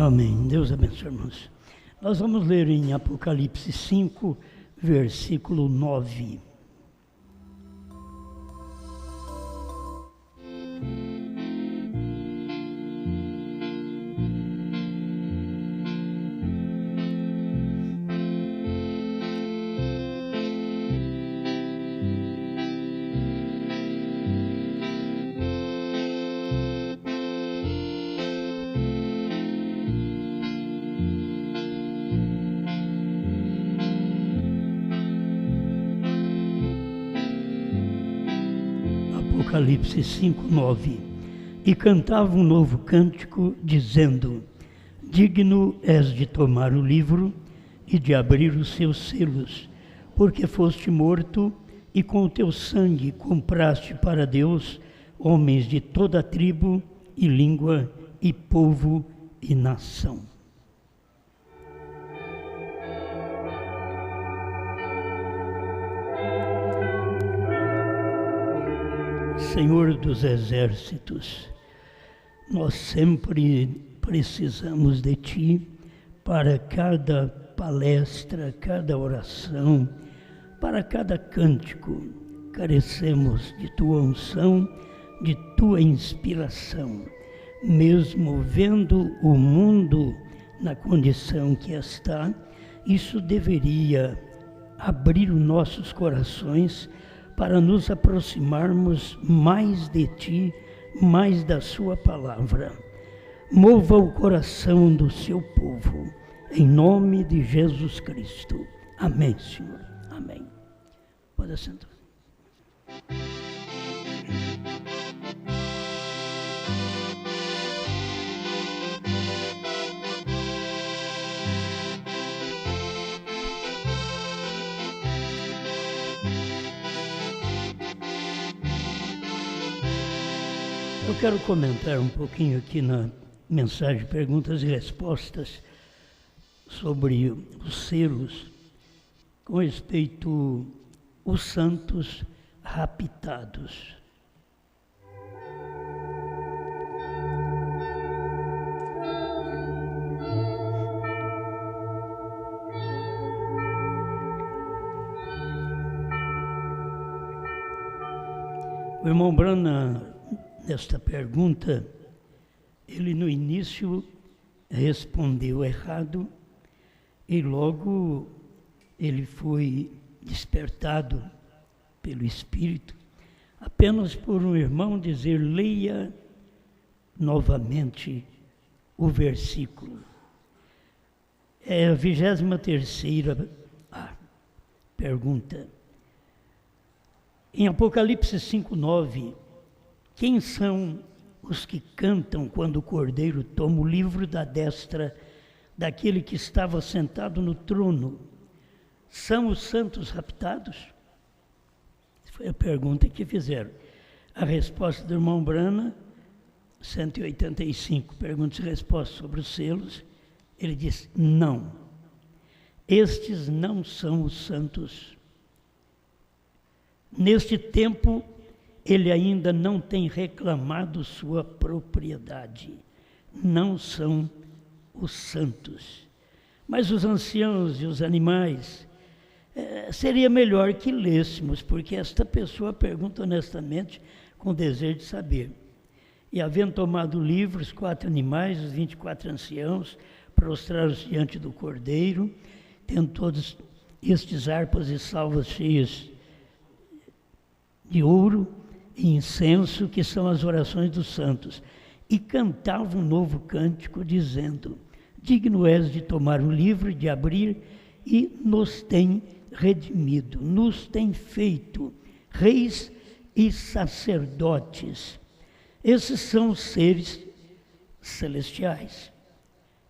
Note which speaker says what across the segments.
Speaker 1: Amém. Deus abençoe, irmãos. Nós vamos ler em Apocalipse 5, versículo 9. Apocalipse 5, 9. E cantava um novo cântico, dizendo: Digno és de tomar o livro e de abrir os seus selos, porque foste morto e com o teu sangue compraste para Deus homens de toda tribo e língua e povo e nação. Senhor dos exércitos, nós sempre precisamos de Ti para cada palestra, cada oração, para cada cântico. Carecemos de Tua unção, de Tua inspiração. Mesmo vendo o mundo na condição que está, isso deveria abrir os nossos corações para nos aproximarmos mais de Ti, mais da Sua palavra. Mova o coração do Seu povo, em nome de Jesus Cristo. Amém, Senhor. Amém. Pode sentar. Eu quero comentar um pouquinho aqui na mensagem Perguntas e Respostas sobre os selos, com respeito aos santos raptados. O irmão Branham, nesta pergunta, ele no início respondeu errado e logo ele foi despertado pelo Espírito, apenas por um irmão dizer: leia novamente o versículo. É a 23ª pergunta. Em Apocalipse 5:9, quem são os que cantam quando o Cordeiro toma o livro da destra daquele que estava sentado no trono? São os santos raptados? Foi a pergunta que fizeram. A resposta do irmão Branham, 185, perguntas e respostas sobre os selos, ele diz: não, estes não são os santos. Neste tempo, ele ainda não tem reclamado sua propriedade. Não são os santos. Mas os anciãos e os animais, seria melhor que lêssemos, porque esta pessoa pergunta honestamente com desejo de saber. E havendo tomado o livro, os 4 animais, os 24 anciãos, prostraram-se diante do Cordeiro, tendo todos estes harpas e salvas cheias de ouro e incenso, que são as orações dos santos, e cantavam um novo cântico, dizendo: digno és de tomar o livro, de abrir, e nos tem redimido, nos tem feito reis e sacerdotes. Esses são os seres celestiais,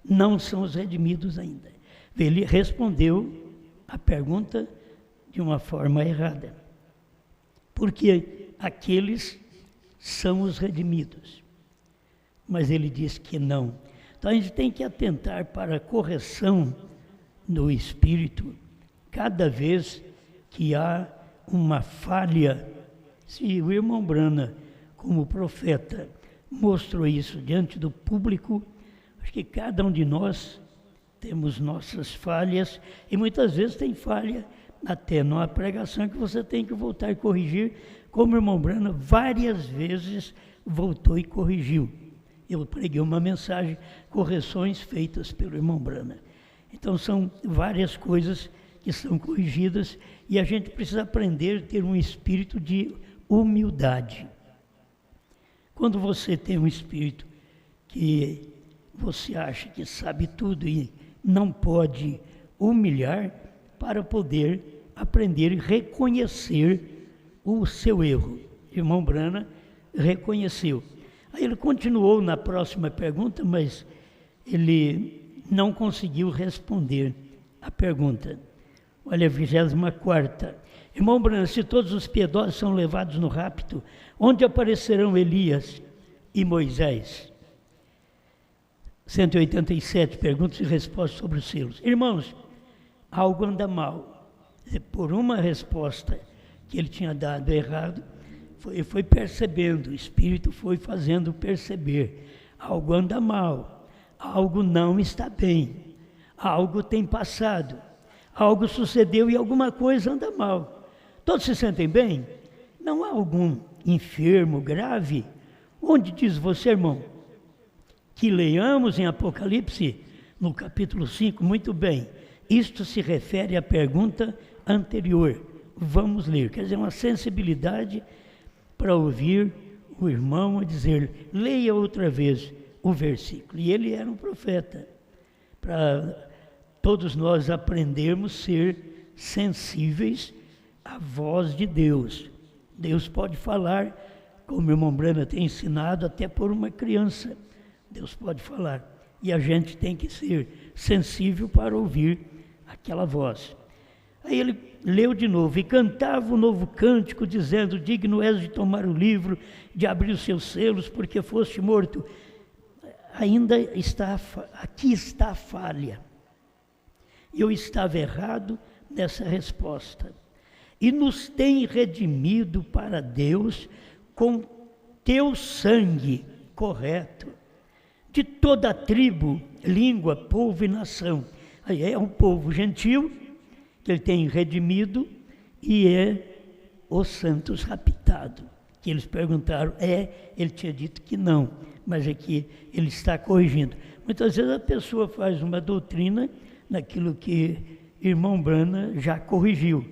Speaker 1: não são os redimidos ainda. Ele respondeu a pergunta de uma forma errada, porque aqueles são os redimidos. Mas ele diz que não. Então a gente tem que atentar para a correção do Espírito cada vez que há uma falha. Se o irmão Branham, como profeta, mostrou isso diante do público, Acho que cada um de nós temos nossas falhas, e muitas vezes tem falha até numa pregação que você tem que voltar e corrigir, como o irmão Brana várias vezes voltou e corrigiu. Eu preguei uma mensagem, correções feitas pelo irmão Brana. Então são várias coisas que são corrigidas, e a gente precisa aprender a ter um espírito de humildade. Quando você tem um espírito que você acha que sabe tudo e não pode humilhar para poder aprender e reconhecer o seu erro. Irmão Brana reconheceu. Aí ele continuou na próxima pergunta, mas ele não conseguiu responder a pergunta. Olha, a 24ª. Irmão Brana, se todos os piedosos são levados no rapto, onde aparecerão Elias e Moisés? 187, perguntas e respostas sobre os selos. Irmãos, algo anda mal. Por uma resposta que ele tinha dado errado, foi percebendo, o Espírito foi fazendo perceber. Algo anda mal, algo não está bem, algo tem passado, algo sucedeu e alguma coisa anda mal. Todos se sentem bem? Não há algum enfermo grave? Onde diz você, irmão? Que leiamos em Apocalipse, no capítulo 5, muito bem. Isto se refere à pergunta anterior. Vamos ler, quer dizer, uma sensibilidade para ouvir o irmão a dizer, leia outra vez o versículo. E ele era um profeta, para todos nós aprendermos a ser sensíveis à voz de Deus. Deus pode falar, como o irmão Brana tem ensinado, até por uma criança. Deus pode falar, e a gente tem que ser sensível para ouvir aquela voz. Aí ele leu de novo, e cantava um novo cântico, dizendo, digno és de tomar o livro, de abrir os seus selos, porque foste morto. Ainda está, aqui está a falha. Eu estava errado nessa resposta. E nos tem redimido para Deus com teu sangue correto, de toda a tribo, língua, povo e nação. Aí é um povo gentil, que ele tem redimido, e é os santos raptados. Que eles perguntaram, ele tinha dito que não, mas é que ele está corrigindo. Muitas vezes a pessoa faz uma doutrina naquilo que irmão Brana já corrigiu,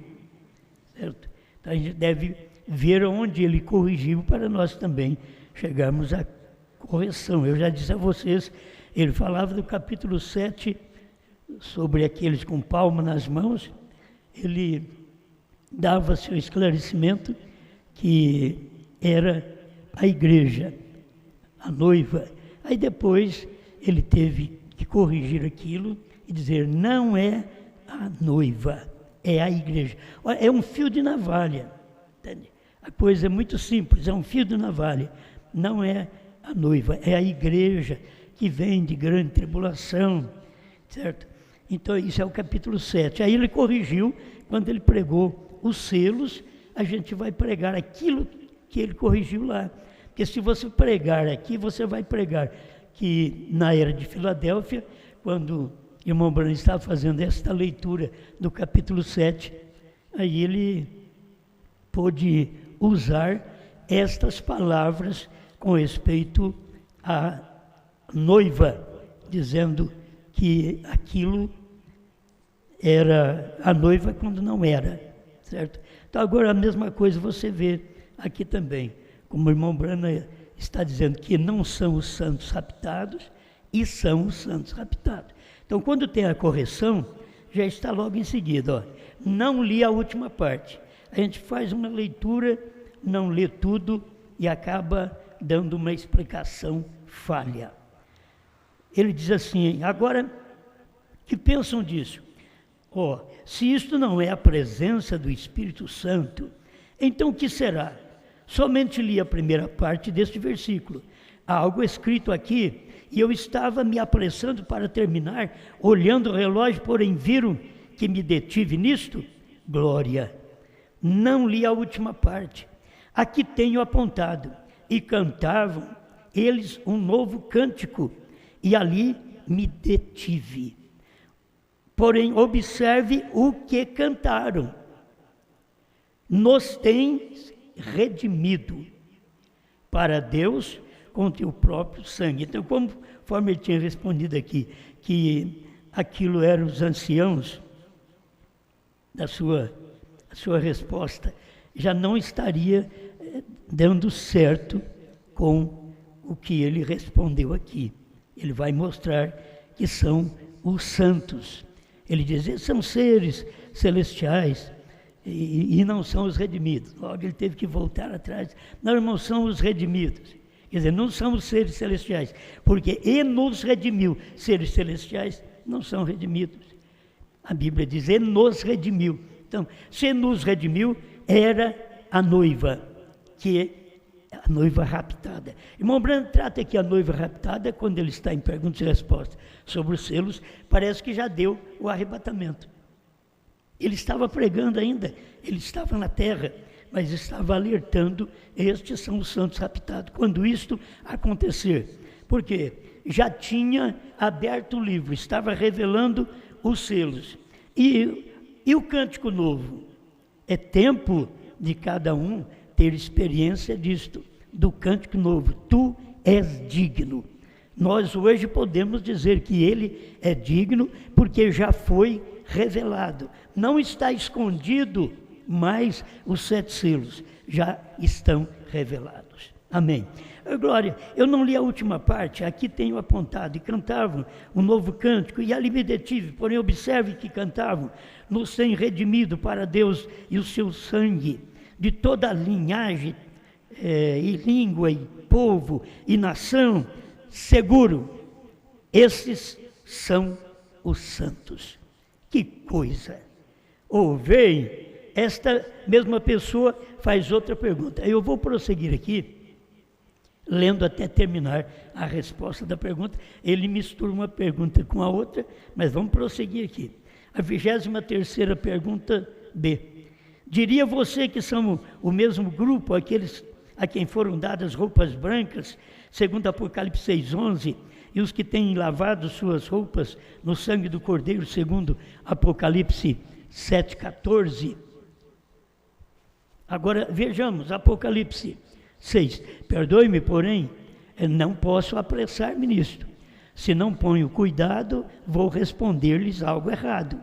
Speaker 1: certo? Então a gente deve ver onde ele corrigiu para nós também chegarmos à correção. Eu já disse a vocês, ele falava do capítulo 7, sobre aqueles com palma nas mãos, ele dava seu esclarecimento que era a igreja, a noiva. Aí depois ele teve que corrigir aquilo e dizer, não é a noiva, é a igreja. É um fio de navalha, entende? A coisa é muito simples, é um fio de navalha, não é a noiva, é a igreja que vem de grande tribulação, certo? Então isso é o capítulo 7. Aí ele corrigiu, quando ele pregou os selos, a gente vai pregar aquilo que ele corrigiu lá. Porque se você pregar aqui, você vai pregar que na era de Filadélfia, quando o irmão Brana estava fazendo esta leitura do capítulo 7, aí ele pôde usar estas palavras com respeito à noiva, dizendo que aquilo era a noiva quando não era, certo? Então agora a mesma coisa você vê aqui também, como o irmão Brana está dizendo que não são os santos raptados e são os santos raptados. Então quando tem a correção, já está logo em seguida, ó, não li a última parte. A gente faz uma leitura, não lê tudo e acaba dando uma explicação falha. Ele diz assim, agora, que pensam disso? Se isto não é a presença do Espírito Santo, então o que será? Somente li a primeira parte deste versículo. Há algo escrito aqui, e eu estava me apressando para terminar, olhando o relógio, porém viram que me detive nisto? Glória! Não li a última parte. Aqui tenho apontado. E cantavam eles um novo cântico, e ali me detive. Porém, observe o que cantaram. Nos tens redimido para Deus com teu próprio sangue. Então, conforme ele tinha respondido aqui, que aquilo eram os anciãos, da sua resposta, já não estaria dando certo com o que ele respondeu aqui. Ele vai mostrar que são os santos. Ele diz, eles são seres celestiais e não são os redimidos. Logo ele teve que voltar atrás. Não, irmãos, são os redimidos. Quer dizer, não são os seres celestiais, porque e nos redimiu. Seres celestiais não são redimidos. A Bíblia diz, e nos redimiu. Então, se nos redimiu, era a noiva, que é a noiva raptada. Irmão Branco trata aqui a noiva raptada, quando ele está em perguntas e respostas sobre os selos, parece que já deu o arrebatamento. Ele estava pregando ainda, ele estava na terra, mas estava alertando, estes são os santos raptados. Quando isto acontecer, porque já tinha aberto o livro, estava revelando os selos. E o cântico novo? É tempo de cada um ter experiência disto, do cântico novo. Tu és digno. Nós hoje podemos dizer que ele é digno, porque já foi revelado. Não está escondido, mas os 7 selos já estão revelados. Amém. Glória, eu não li a última parte, aqui tenho apontado, e cantavam um novo cântico, e ali me detive, porém observe que cantavam, nos tem redimido para Deus e o seu sangue, de toda a linhagem, e língua, e povo, e nação, seguro, esses são os santos. Que coisa! Vem, esta mesma pessoa faz outra pergunta. Eu vou prosseguir aqui, lendo até terminar a resposta da pergunta. Ele mistura uma pergunta com a outra, mas vamos prosseguir aqui. A 23ª pergunta B. Diria você que são o mesmo grupo, aqueles a quem foram dadas roupas brancas, segundo Apocalipse 6:11, e os que têm lavado suas roupas no sangue do Cordeiro, segundo Apocalipse 7:14? Agora vejamos, Apocalipse 6. Perdoe-me, porém, não posso apressar-me nisto. Se não ponho cuidado, vou responder-lhes algo errado.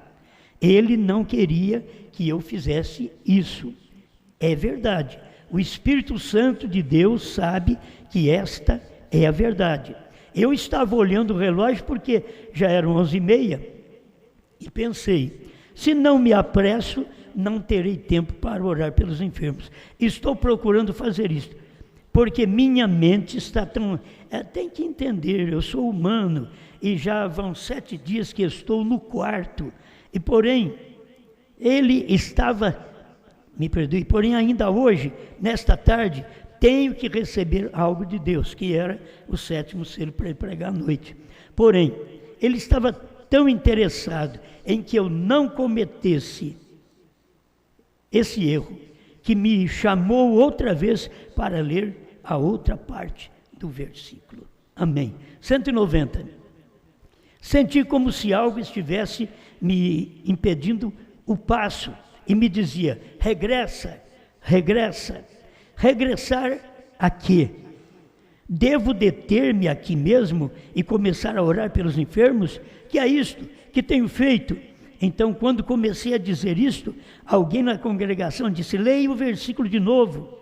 Speaker 1: Ele não queria que eu fizesse isso. É verdade. O Espírito Santo de Deus sabe que esta é a verdade. Eu estava olhando o relógio porque já eram 11h30 e pensei, se não me apresso, não terei tempo para orar pelos enfermos. Estou procurando fazer isso, porque minha mente está tão... tem que entender, eu sou humano e já vão 7 dias que estou no quarto. E porém, ele estava, me perdoe, porém ainda hoje, nesta tarde, tenho que receber algo de Deus, que era o 7º selo para ele pregar à noite. Porém, ele estava tão interessado em que eu não cometesse esse erro, que me chamou outra vez para ler a outra parte do versículo. Amém. 190. Senti como se algo estivesse me impedindo o passo e me dizia, regressa, regressa. Regressar a quê? Devo deter-me aqui mesmo e começar a orar pelos enfermos? Que é isto que tenho feito? Então, quando comecei a dizer isto, alguém na congregação disse, leia o versículo de novo.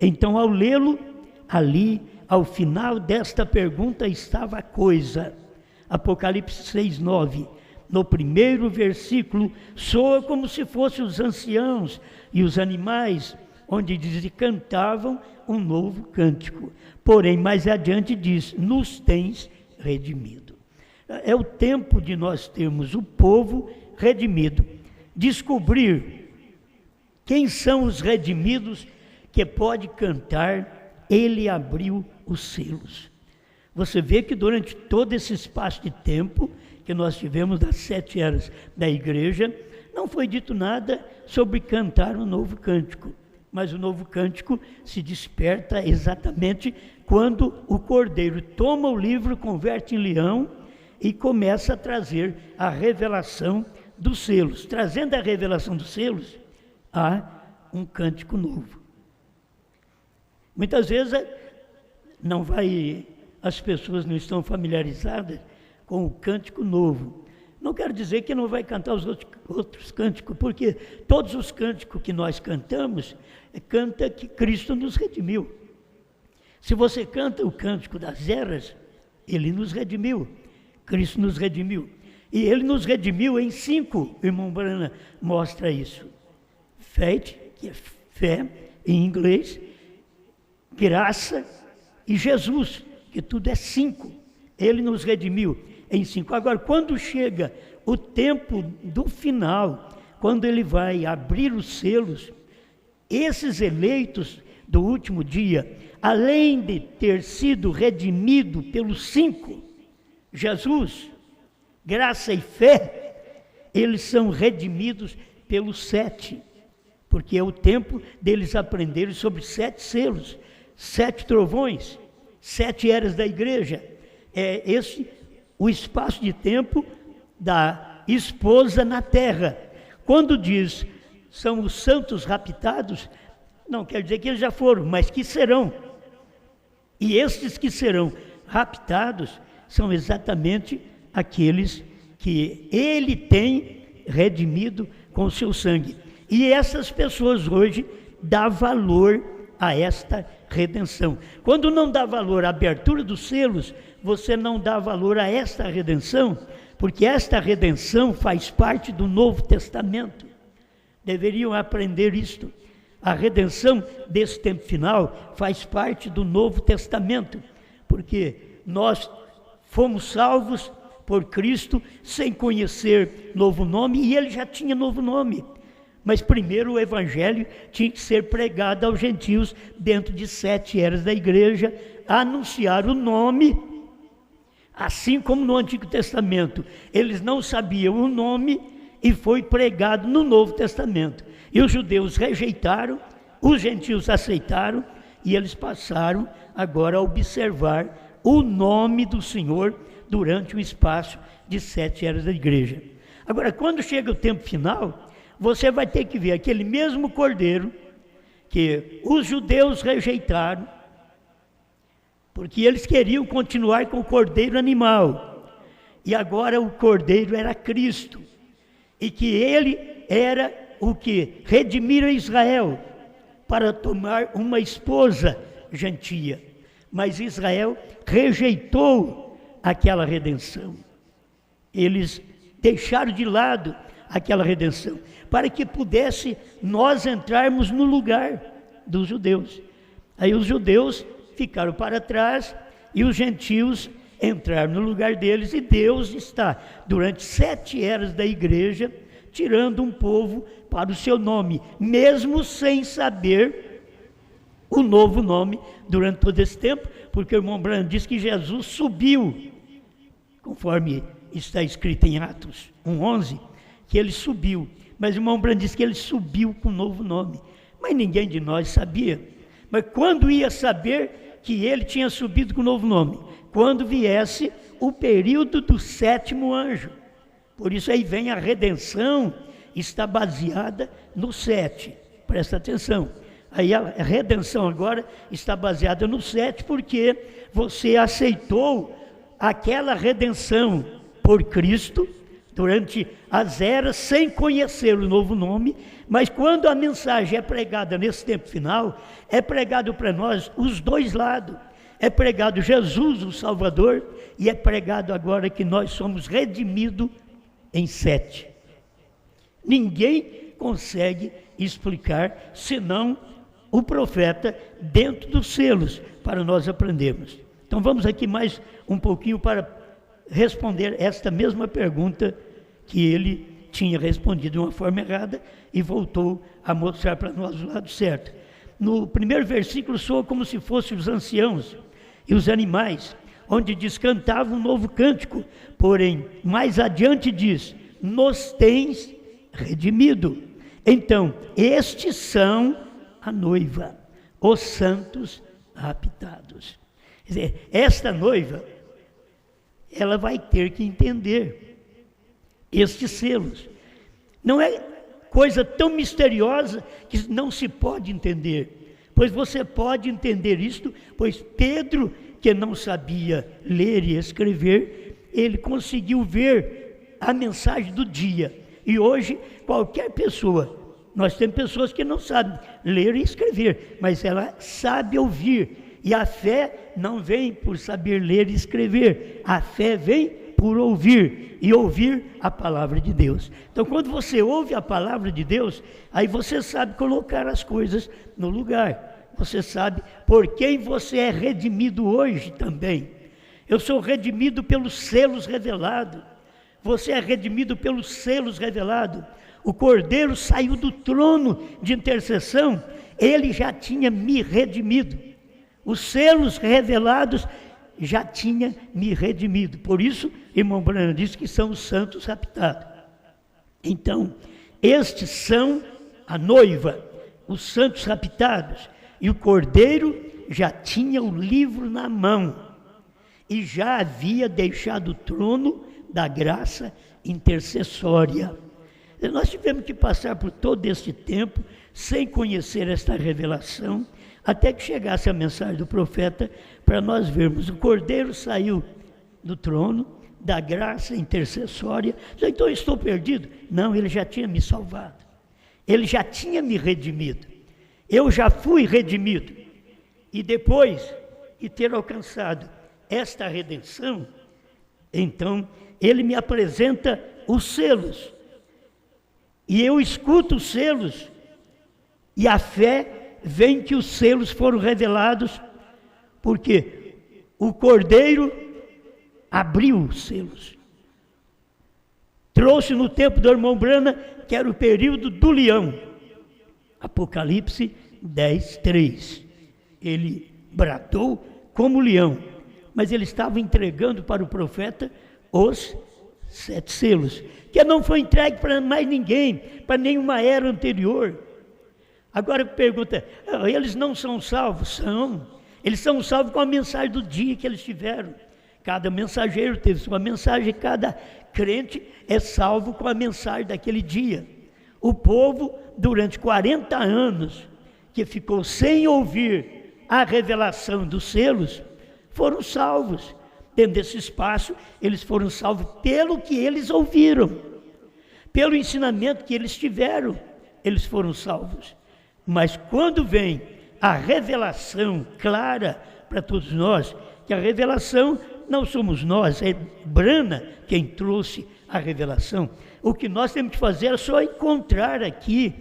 Speaker 1: Então, ao lê-lo, ali, ao final desta pergunta estava a coisa. Apocalipse 6:9. No primeiro versículo, soa como se fossem os anciãos e os animais, onde diz, cantavam um novo cântico. Porém, mais adiante diz, nos tens redimido. É o tempo de nós termos o povo redimido. Descobrir quem são os redimidos que pode cantar, ele abriu os selos. Você vê que durante todo esse espaço de tempo que nós tivemos das 7 eras da igreja, não foi dito nada sobre cantar um novo cântico. Mas o novo cântico se desperta exatamente quando o cordeiro toma o livro, converte em leão e começa a trazer a revelação dos selos. Trazendo a revelação dos selos, há um cântico novo. Muitas vezes as pessoas não estão familiarizadas com o cântico novo. Não quero dizer que não vai cantar os outros cânticos, porque todos os cânticos que nós cantamos, canta que Cristo nos redimiu. Se você canta o cântico das eras, ele nos redimiu, Cristo nos redimiu. E ele nos redimiu em 5, o irmão Brana mostra isso. Faith, que é fé em inglês, graça e Jesus, que tudo é 5. Ele nos redimiu em 5. Agora, quando chega o tempo do final, quando ele vai abrir os selos, esses eleitos do último dia, além de ter sido redimido pelos 5, Jesus, graça e fé, eles são redimidos pelos 7, porque é o tempo deles aprenderem sobre 7 selos, 7 trovões, 7 eras da igreja. É esse o espaço de tempo da esposa na terra. Quando diz são os santos raptados, não quer dizer que eles já foram, mas que serão. E estes que serão raptados são exatamente aqueles que ele tem redimido com o seu sangue. E essas pessoas hoje dão valor a esta redenção. Quando não dá valor à abertura dos selos, você não dá valor a esta redenção, porque esta redenção faz parte do Novo Testamento. Deveriam aprender isto. A redenção desse tempo final faz parte do Novo Testamento, porque nós fomos salvos por Cristo sem conhecer novo nome, e ele já tinha novo nome. Mas primeiro o evangelho tinha que ser pregado aos gentios dentro de 7 eras da igreja, anunciar o nome, assim como no Antigo Testamento. Eles não sabiam o nome e foi pregado no Novo Testamento. E os judeus rejeitaram, os gentios aceitaram, e eles passaram agora a observar o nome do Senhor durante o espaço de 7 eras da igreja. Agora, quando chega o tempo final, você vai ter que ver aquele mesmo cordeiro que os judeus rejeitaram, porque eles queriam continuar com o cordeiro animal, e agora o cordeiro era Cristo, e que ele era o que redimira Israel para tomar uma esposa gentia. Mas Israel rejeitou aquela redenção. Eles deixaram de lado aquela redenção, para que pudesse nós entrarmos no lugar dos judeus. Aí os judeus ficaram para trás e os gentios entraram no lugar deles, e Deus está, durante 7 eras da igreja, tirando um povo para o seu nome, mesmo sem saber o novo nome durante todo esse tempo, porque o irmão Branham diz que Jesus subiu, conforme está escrito em Atos 1:11, que ele subiu, mas o irmão Branham diz que ele subiu com um novo nome, mas ninguém de nós sabia. Mas quando ia saber que ele tinha subido com um novo nome? Quando viesse o período do 7º anjo. Por isso aí vem a redenção, está baseada no 7, presta atenção. Aí a redenção agora está baseada no 7, porque você aceitou aquela redenção por Cristo durante as eras, sem conhecer o novo nome, mas quando a mensagem é pregada nesse tempo final, é pregado para nós os dois lados. É pregado Jesus, o Salvador, e é pregado agora que nós somos redimidos em 7. Ninguém consegue explicar, senão o profeta, dentro dos selos, para nós aprendermos. Então vamos aqui mais um pouquinho para responder esta mesma pergunta que ele tinha respondido de uma forma errada e voltou a mostrar para nós o lado certo. No primeiro versículo soa como se fossem os anciãos e os animais, onde diz: cantavam um novo cântico, porém mais adiante diz: nos tens redimido. Então, estes são a noiva, os santos raptados. Quer dizer, esta noiva, ela vai ter que entender estes selos. Não é coisa tão misteriosa que não se pode entender, pois você pode entender isto, pois Pedro, que não sabia ler e escrever, ele conseguiu ver a mensagem do dia. E hoje, qualquer pessoa, nós temos pessoas que não sabem ler e escrever, mas ela sabe ouvir. E a fé não vem por saber ler e escrever, a fé vem por ouvir, e ouvir a palavra de Deus. Então, quando você ouve a palavra de Deus, aí você sabe colocar as coisas no lugar. Você sabe por quem você é redimido hoje também. Eu sou redimido pelos selos revelados. Você é redimido pelos selos revelados. O Cordeiro saiu do trono de intercessão, ele já tinha me redimido. Os selos revelados já tinha me redimido. Por isso, irmão Branham diz que são os santos raptados. Então, estes são a noiva, os santos raptados. E o Cordeiro já tinha o livro na mão e já havia deixado o trono da graça intercessória. Nós tivemos que passar por todo este tempo sem conhecer esta revelação, até que chegasse a mensagem do profeta para nós vermos. O Cordeiro saiu do trono da graça intercessória. Então eu estou perdido? Não, ele já tinha me salvado. Ele já tinha me redimido. Eu já fui redimido. E depois de ter alcançado esta redenção, então ele me apresenta os selos. E eu escuto os selos. E a fé vem que os selos foram revelados, porque o Cordeiro abriu os selos. Trouxe no tempo do irmão Branham, que era o período do leão. Apocalipse 10:3. Ele bradou como leão, mas ele estava entregando para o profeta os 7 selos, que não foi entregue para mais ninguém, para nenhuma era anterior. Agora pergunta, eles não são salvos? São. Eles são salvos com a mensagem do dia que eles tiveram. Cada mensageiro teve sua mensagem, cada crente é salvo com a mensagem daquele dia. O povo, durante 40 anos, que ficou sem ouvir a revelação dos selos, foram salvos. Dentro desse espaço, eles foram salvos pelo que eles ouviram, pelo ensinamento que eles tiveram, eles foram salvos. Mas quando vem a revelação clara para todos nós, que a revelação não somos nós, é Branham quem trouxe a revelação. O que nós temos que fazer é só encontrar aqui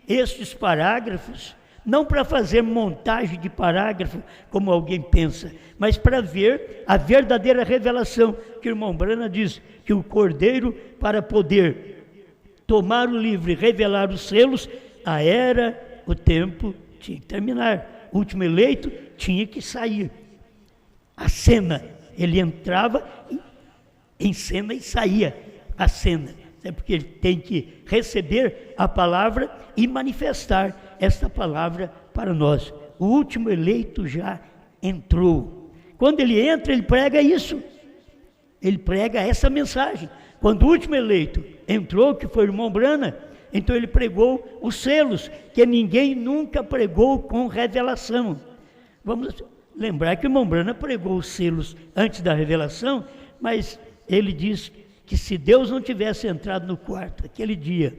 Speaker 1: estes parágrafos, não para fazer montagem de parágrafo, como alguém pensa, mas para ver a verdadeira revelação, que o irmão Branham diz, que o Cordeiro, para poder tomar o livro e revelar os selos, a era, o tempo tinha que terminar. O último eleito tinha que sair. A cena, ele entrava em cena e saía a cena. É porque ele tem que receber a palavra e manifestar esta palavra para nós. O último eleito já entrou. Quando ele entra, ele prega isso. Ele prega essa mensagem. Quando o último eleito entrou, que foi o irmão Branham, então ele pregou os selos, que ninguém nunca pregou com revelação. Vamos lembrar que o irmão Branham pregou os selos antes da revelação, mas ele diz que se Deus não tivesse entrado no quarto aquele dia,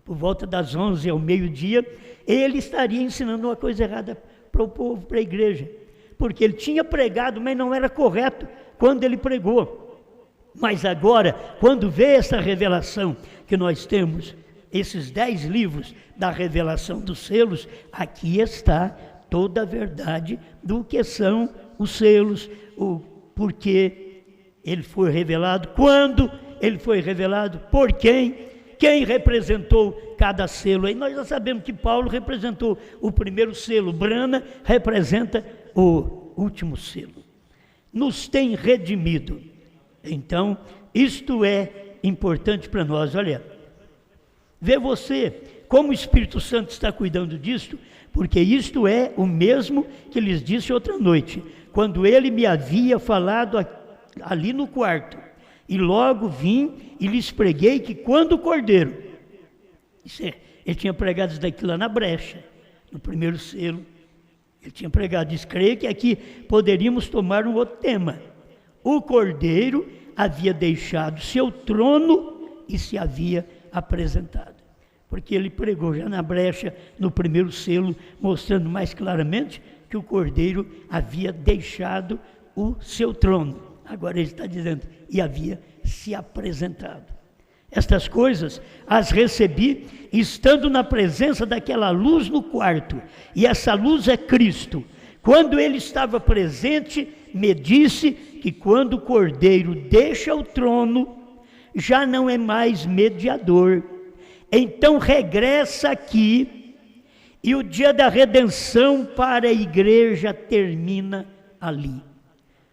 Speaker 1: por volta das 11 ao meio-dia, ele estaria ensinando uma coisa errada para o povo, para a igreja, porque ele tinha pregado, mas não era correto quando ele pregou. Mas agora, quando vê essa revelação que nós temos, esses 10 livros da revelação dos selos, aqui está toda a verdade do que são os selos, o porquê ele foi revelado, quando ele foi revelado, por quem representou cada selo. Aí nós já sabemos que Paulo representou o primeiro selo, Branham representa o último selo. Nos tem redimido. Então, isto é importante para nós. Olha, vê você, Como o Espírito Santo está cuidando disto? Porque isto é o mesmo que lhes disse outra noite, quando ele me havia falado ali no quarto. E logo vim e lhes preguei que quando o cordeiro, ele tinha pregado isso daqui lá na brecha, no primeiro selo, ele tinha pregado isso. Creio que aqui poderíamos tomar um outro tema. O cordeiro havia deixado seu trono e se havia apresentado. Porque ele pregou já na brecha, no primeiro selo, mostrando mais claramente que o cordeiro havia deixado o seu trono. Agora ele está dizendo, e havia se apresentado. Estas coisas as recebi estando na presença daquela luz no quarto, e essa luz é Cristo. Quando ele estava presente, me disse que quando o cordeiro deixa o trono, já não é mais mediador. Então regressa aqui, e o dia da redenção para a igreja termina ali.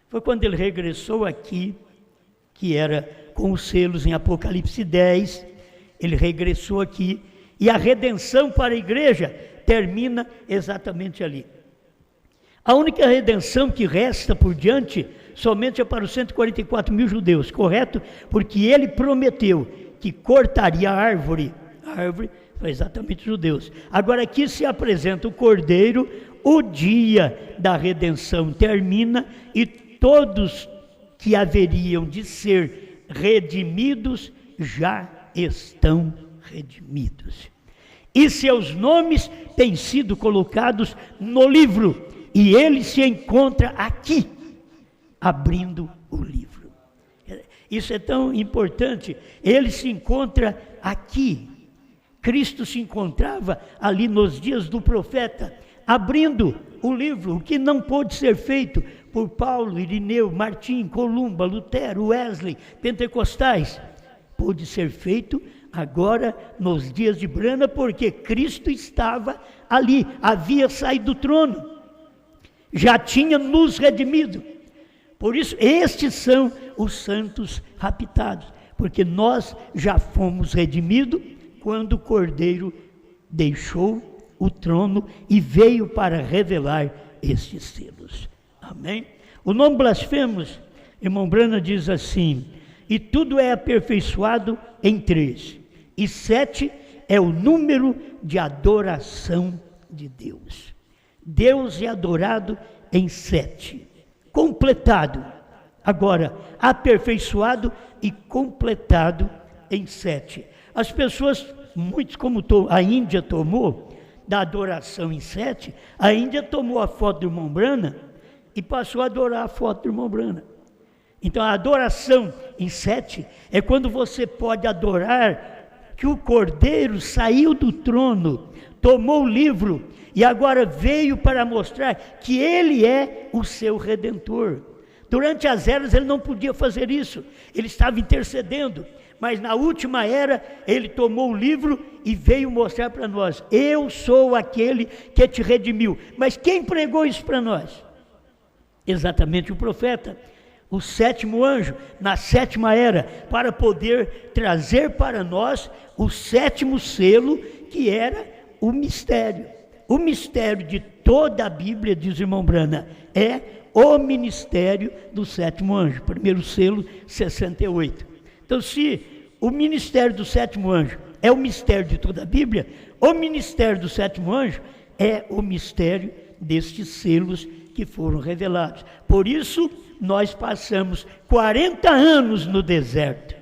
Speaker 1: Foi quando ele regressou aqui, que era com os selos em Apocalipse 10, ele regressou aqui, e a redenção para a igreja termina exatamente ali. A única redenção que resta por diante somente é para os 144 mil judeus, correto? Porque ele prometeu que cortaria a árvore foi exatamente os judeus. Agora aqui se apresenta o cordeiro, o dia da redenção termina e todos que haveriam de ser redimidos já estão redimidos. E seus nomes têm sido colocados no livro, e ele se encontra aqui, abrindo o livro. Isso é tão importante, ele se encontra aqui. Cristo se encontrava ali nos dias do profeta, abrindo o livro, o que não pôde ser feito por Paulo, Irineu, Martim, Columba, Lutero, Wesley, pentecostais, pôde ser feito agora nos dias de Brana, porque Cristo estava ali, havia saído do trono, já tinha nos redimido. Por isso, estes são os santos raptados, porque nós já fomos redimidos quando o Cordeiro deixou o trono e veio para revelar estes selos. Amém? O nome blasfemos, irmão Brana diz assim, e tudo é aperfeiçoado em 3, e 7 é o número de adoração de Deus. Deus é adorado em 7, completado, agora aperfeiçoado e completado em 7. As pessoas, muitos como a Índia tomou, da adoração em 7, a Índia tomou a foto do irmão Brana e passou a adorar a foto do irmão Brana. Então a adoração em 7 é quando você pode adorar que o Cordeiro saiu do trono, tomou o livro e agora veio para mostrar que ele é o seu Redentor. Durante as eras ele não podia fazer isso, ele estava intercedendo. Mas na última era, ele tomou o livro e veio mostrar para nós, eu sou aquele que te redimiu. Mas quem pregou isso para nós? Exatamente o profeta, o 7º anjo, na 7ª era, para poder trazer para nós o 7º selo, que era o mistério. O mistério de toda a Bíblia, diz o irmão Brana, é o ministério do 7º anjo, primeiro selo, 68. Então, se o ministério do 7º anjo é o mistério de toda a Bíblia, o ministério do 7º anjo é o mistério destes selos que foram revelados. Por isso, nós passamos 40 anos no deserto,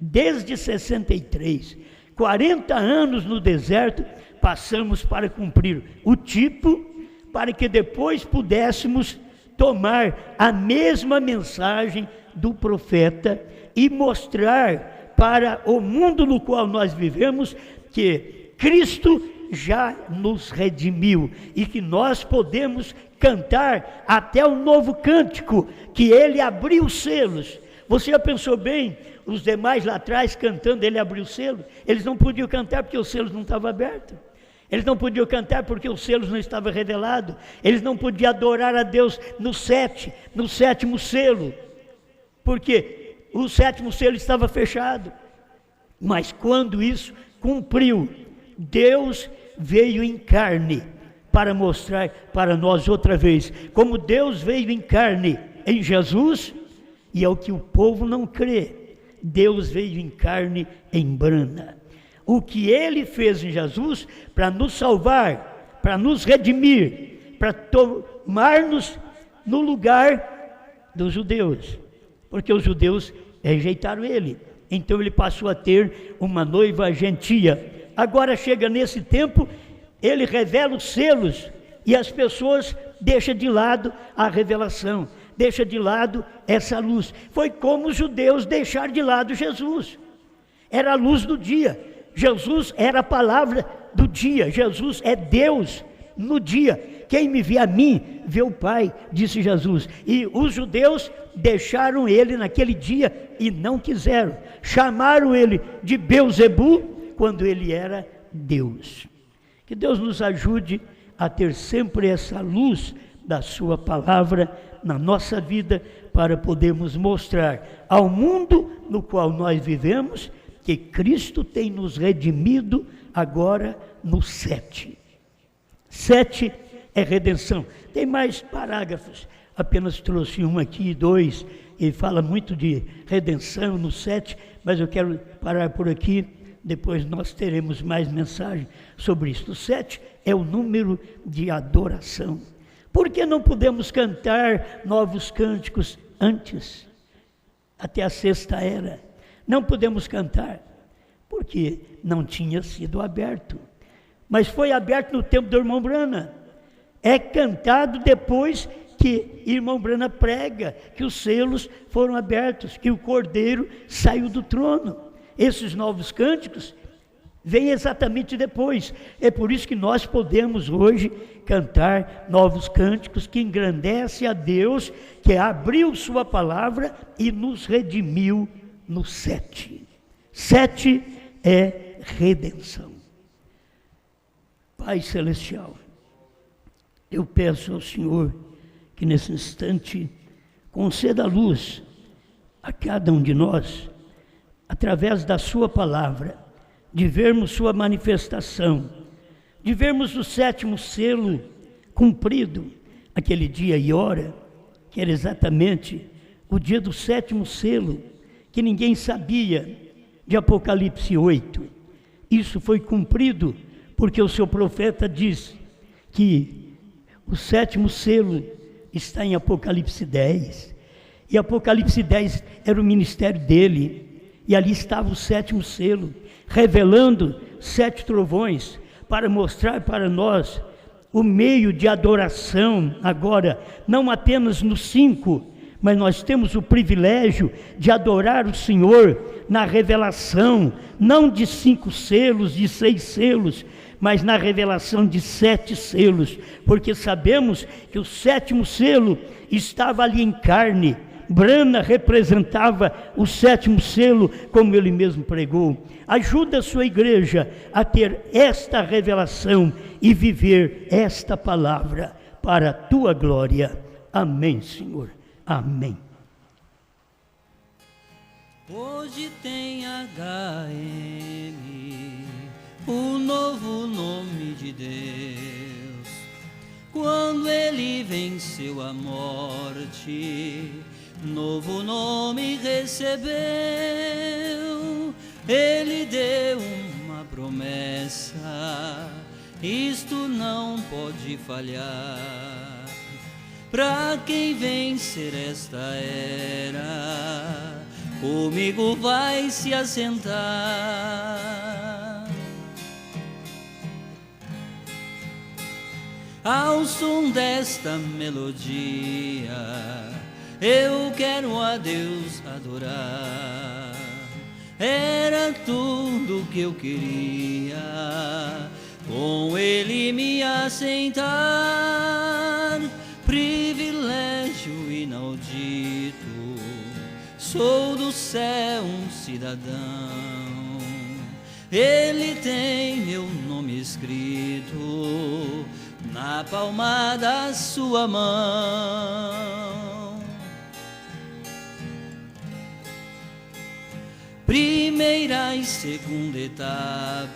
Speaker 1: desde 63, 40 anos no deserto, passamos para cumprir o tipo, para que depois pudéssemos tomar a mesma mensagem do profeta e mostrar para o mundo no qual nós vivemos que Cristo já nos redimiu e que nós podemos cantar até o novo cântico, que ele abriu os selos. Você já pensou bem, os demais lá atrás cantando, ele abriu o selo? Eles não podiam cantar porque os selos não estavam abertos. Eles não podiam cantar porque os selos não estavam revelados. Eles não podiam adorar a Deus no 7º selo, porque o 7º selo estava fechado. Mas quando isso cumpriu, Deus veio em carne para mostrar para nós outra vez, como Deus veio em carne em Jesus, e é o que o povo não crê. Deus veio em carne em Brana. O que Ele fez em Jesus para nos salvar, para nos redimir, para tomar-nos no lugar dos judeus, porque os judeus rejeitaram Ele. Então Ele passou a ter uma noiva gentia. Agora chega nesse tempo, Ele revela os selos e as pessoas deixam de lado a revelação, deixam de lado essa luz. Foi como os judeus deixaram de lado Jesus. Era a luz do dia. Jesus era a palavra do dia. Jesus é Deus no dia. Quem me vê a mim, vê o Pai, disse Jesus. E os judeus deixaram Ele naquele dia e não quiseram. Chamaram Ele de Beuzebu, quando Ele era Deus. Que Deus nos ajude a ter sempre essa luz da sua palavra na nossa vida, para podermos mostrar ao mundo no qual nós vivemos que Cristo tem nos redimido agora no 7. 7 é redenção. Tem mais parágrafos, apenas trouxe um aqui, 2, e fala muito de redenção no 7, mas eu quero parar por aqui, depois nós teremos mais mensagem sobre isso. O 7 é o número de adoração. Por que não podemos cantar novos cânticos antes? Até a 6ª era. Não podemos cantar, porque não tinha sido aberto. Mas foi aberto no tempo do irmão Brana. É cantado depois que irmão Brana prega, que os selos foram abertos, que o Cordeiro saiu do trono. Esses novos cânticos vêm exatamente depois. É por isso que nós podemos hoje cantar novos cânticos que engrandece a Deus, que abriu sua palavra e nos redimiu no 7. 7 é redenção. Pai Celestial, eu peço ao Senhor que nesse instante conceda luz a cada um de nós, através da sua palavra, de vermos sua manifestação, de vermos o 7º selo cumprido, aquele dia e hora, que era exatamente o dia do 7º selo, que ninguém sabia, de Apocalipse 8. Isso foi cumprido porque o seu profeta diz que o 7º selo está em Apocalipse 10, e Apocalipse 10 era o ministério dele, e ali estava o 7º selo, revelando 7 trovões, para mostrar para nós o meio de adoração agora, não apenas no 5, mas nós temos o privilégio de adorar o Senhor na revelação, não de 5 selos, de 6 selos, mas na revelação de 7 selos, porque sabemos que o 7º selo estava ali em carne. Brana representava o 7º selo, como ele mesmo pregou. Ajuda a sua igreja a ter esta revelação e viver esta palavra para a tua glória. Amém, Senhor. Amém.
Speaker 2: Hoje tem HM, o novo nome de Deus. Quando ele venceu a morte, novo nome recebeu. Ele deu uma promessa, isto não pode falhar. Para quem vencer esta era, comigo vai se assentar. Ao som desta melodia, eu quero a Deus adorar. Era tudo que eu queria, com Ele me assentar. Privilégio inaudito, sou do céu um cidadão. Ele tem meu nome escrito na palma da sua mão. Primeira e segunda etapa,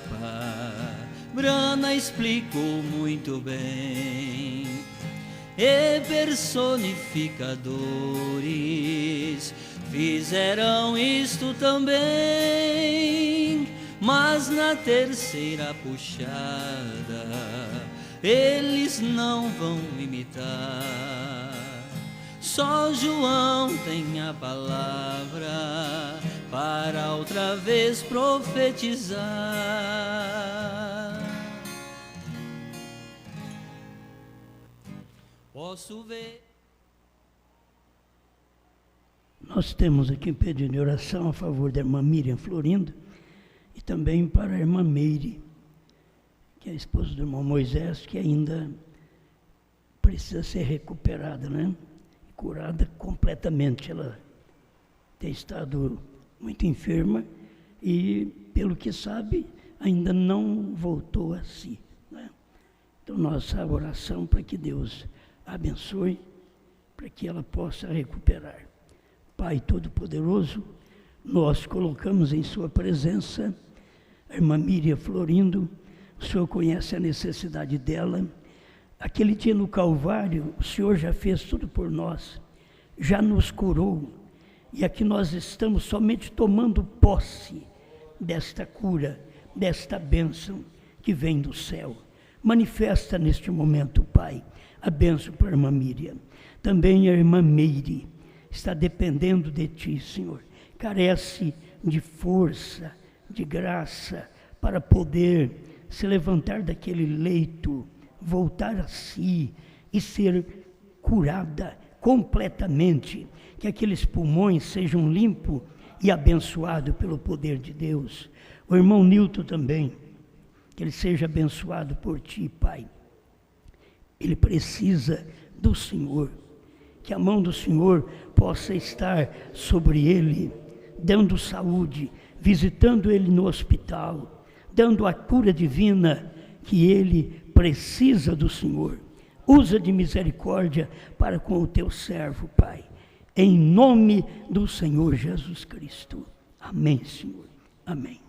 Speaker 2: Ana explicou muito bem. E personificadores fizeram isto também, mas na terceira puxada eles não vão imitar. Só João tem a palavra para outra vez profetizar. Posso ver.
Speaker 1: Nós temos aqui um pedido de oração a favor da irmã Miriam Florindo e também para a irmã Meire, que é a esposa do irmão Moisés, que ainda precisa ser recuperada, né? Curada completamente. Ela tem estado muito enferma e, pelo que sabe, ainda não voltou a si, né? Então, nossa oração para que Deus a abençoe, para que ela possa recuperar. Pai Todo-Poderoso, nós colocamos em Sua presença a irmã Miriam Florindo. O Senhor conhece a necessidade dela. Aquele dia no Calvário, o Senhor já fez tudo por nós, já nos curou, e aqui nós estamos somente tomando posse desta cura, desta bênção que vem do céu. Manifesta neste momento, Pai, a bênção para a irmã Miriam. Também a irmã Meire está dependendo de Ti, Senhor. Carece de força, de graça, para poder se levantar daquele leito, voltar a si e ser curada completamente, que aqueles pulmões sejam limpos e abençoados pelo poder de Deus. O irmão Nilton também, que ele seja abençoado por Ti, Pai. Ele precisa do Senhor, que a mão do Senhor possa estar sobre ele, dando saúde, visitando ele no hospital, dando a cura divina que ele precisa do Senhor. Usa de misericórdia para com o Teu servo, Pai. Em nome do Senhor Jesus Cristo. Amém, Senhor. Amém.